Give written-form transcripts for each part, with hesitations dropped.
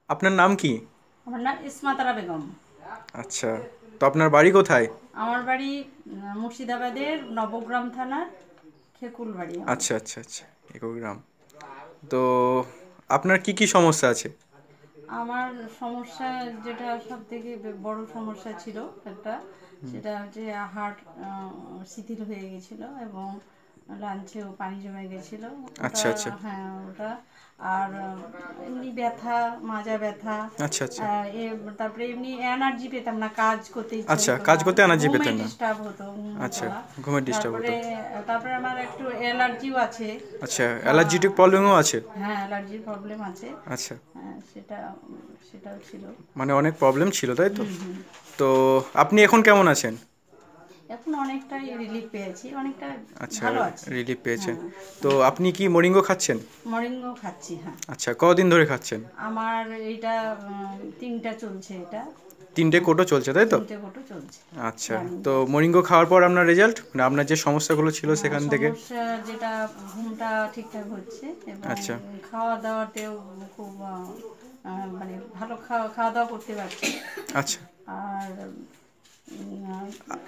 আপনার নাম কি? আমার নাম ইসমাতারা বেগম। আচ্ছা, তো আপনার বাড়ি কোথায়? আমার বাড়ি মুর্শিদাবাদের নবগ্রাম থানার খেকুল বাড়ি আমার। আচ্ছা আচ্ছা আচ্ছা, একগ্রাম। তো আপনার কি কি সমস্যা আছে? আমার সমস্যা যেটা সব থেকে বড় সমস্যা ছিল একটা, সেটা হচ্ছে হার্ট শিথিল হয়ে গেছিলো এবং লাঞ্চেও পানি জমে গেছিলো ওটা। আচ্ছা আচ্ছা হ্যাঁ ওটা। আর এমনি ব্যথা, মাজা ব্যথা। আচ্ছা আচ্ছা তারপরে এমনি এনার্জি পেতাম না, কাজ করতে ইচ্ছে আচ্ছা, হতো কাজ না, করতে এনার্জি ঘুমে পেতেন না? ডিস্টার্ব হতো, ঘুম হতো আচ্ছা, না। ঘুমের ডিস্টার্ব তারপরে হতো। তারপরে আমার একটু অ্যালার্জিও আছে। আচ্ছা, অ্যালার্জিটিক প্রবলেমও আছে? হ্যাঁ অ্যালার্জির প্রবলেম আছে। আচ্ছা, হ্যাঁ সেটাও ছিল। মানে অনেক প্রবলেম ছিল তাই তো? হুম হুম। তো আপনি এখন কেমন আছেন? এখন অনেকটাই রিলিফ পেয়েছি, অনেকটা আচ্ছা, ভালো আছি। রিলিফ পেয়েছেন। হ্যাঁ তো অনেকটা। আপনি কি মরিঙ্গো খাচ্ছেন? মরিঙ্গো খাচ্ছি, হ্যাঁ। আচ্ছা, কদিন ধরে খাচ্ছেন? আমার এইটা তিনটা চলছে এটা। 3টে কোটো চলছে তাই তো? তিনটে ফটো চলছে। আচ্ছা, রানিং তো চলছে। মরিঙ্গো খাওয়ার পর আপনার রেজাল্ট, মানে আপনার যে সমস্যাগুলো ছিল হ্যাঁ সেখান থেকে? সমস্যা যেটা, ঘুমটা ঠিকঠাক হচ্ছে এবং আচ্ছা খাওয়া দাওয়াতেও খুব মানে ভালো খাওয়া খাওয়া দাওয়া করতে পারছি। আচ্ছা। আর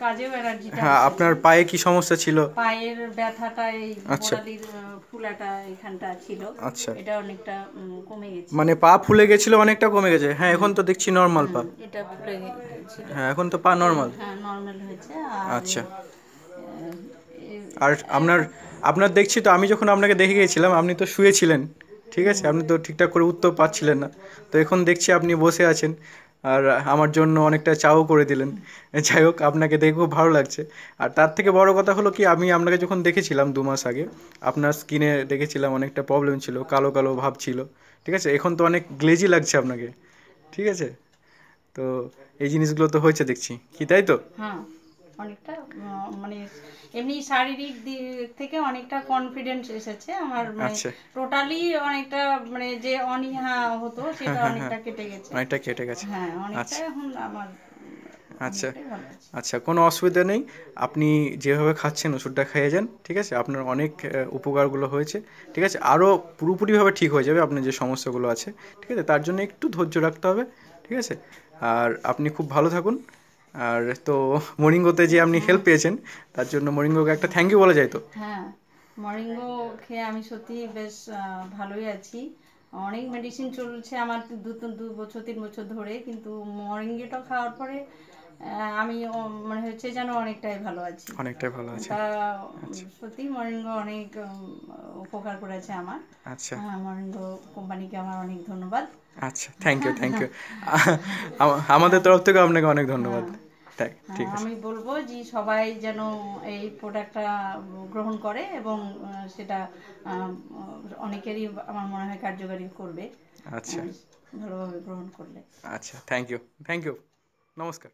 কাজেও এনার্জিটা হ্যাঁ, আসছে। আপনার পায়ে কি সমস্যা ছিল? পায়ের ব্যথাটা এই আচ্ছা গোড়ালির ফুলাটা এখানটা ছিল, আচ্ছা, এটা অনেকটা কমে গেছে। মানে পা ফুলে গেছিল, অনেকটা কমে গেছে? হ্যাঁ, এখন তো দেখছি নর্মাল হুম, পা। এটা ফুলে গেছিল। হ্যাঁ, এখন তো পা নর্মাল। হ্যাঁ নর্মাল হয়েছে। আর আচ্ছা, আহ, আর আপনার এখন আপনার দেখছি তো, আমি যখন আপনাকে দেখে গিয়েছিলাম আপনি তো শুয়েছিলেন, ঠিক আছে, আপনি তো ঠিকঠাক করে উঠতেও পারছিলেন না। তো এখন দেখছি আপনি বসে আছেন, আর আমার জন্য অনেকটা চাও করে দিলেন। যাই হোক, আপনাকে দেখে খুব ভালো লাগছে। আর তার থেকে বড় কথা হলো কি, আমি আপনাকে যখন দেখেছিলাম 2 মাস আগে, আপনার স্কিনে দেখেছিলাম অনেকটা প্রবলেম ছিল, কালো কালো ভাব ছিল, ঠিক আছে, এখন তো অনেক গ্লেজি লাগছে আপনাকে, ঠিক আছে। তো এই জিনিসগুলো তো হয়েছে দেখছি কি, তাই তো? হ্যাঁ অনেকটা মানে এমনি শারীরিক দিক থেকে অনেকটা কনফিডেন্স এসেছে আমার, মানে আচ্ছা, টোটালি অনেকটা, মানে যে অনীহা হতো হ্যাঁ সেটা হ্যাঁ হ্যাঁ, অনেকটা কেটে গেছে। অনেকটা কেটে গেছে। হ্যাঁ অনেকটা আচ্ছা এখন আমার আচ্ছা অনেকটাই ভালো আছে। আচ্ছা, কোনো অসুবিধা নেই। আপনি যেভাবে খাচ্ছেন ওষুধটা খেয়ে যান, ঠিক আছে, আপনার অনেক উপকারগুলো হয়েছে, ঠিক আছে, আরও পুরোপুরিভাবে ঠিক হয়ে যাবে আপনার যে সমস্যাগুলো আছে, ঠিক আছে, তার জন্য একটু ধৈর্য রাখতে হবে, ঠিক আছে। আর আপনি খুব ভালো থাকুন। আর তো মরিঙ্গোতে যে আপনি হেল্প পেয়েছেন, তার জন্য মরিঙ্গোকে একটা থ্যাংক ইউ বলা যায় তো? হ্যাঁ মরিঙ্গো খেয়ে আমি সত্যি বেশ ভালোই আছি। অনেক মেডিসিন চলছে আমার, দু বছর 3 বছর ধরে, কিন্তু মরিঙ্গোটা খাওয়ার পরে আমি মনে হচ্ছে যেন অনেকটাই ভালো আছি। অনেকটাই ভালো আছেন। তা আচ্ছা সত্যি মরিঙ্গো অনেক উপকার করেছে আমার। আচ্ছা মরিঙ্গো কোম্পানিকে আমার অনেক ধন্যবাদ। আচ্ছা, থ্যাংক ইউ থ্যাংক ইউ। আমাদের তরফ থেকে আপনাকে অনেক ধন্যবাদ। হ্যাঁ। ঠিক আছে। আমি বলবো যে সবাই যেন এই প্রোডাক্টটা গ্রহণ করে এবং সেটা আহ, অনেকেরই আমার মনে হয় কার্যকারী করবে আচ্ছা ভালোভাবে গ্রহণ করলে। আচ্ছা, থ্যাংক ইউ থ্যাংক ইউ। নমস্কার।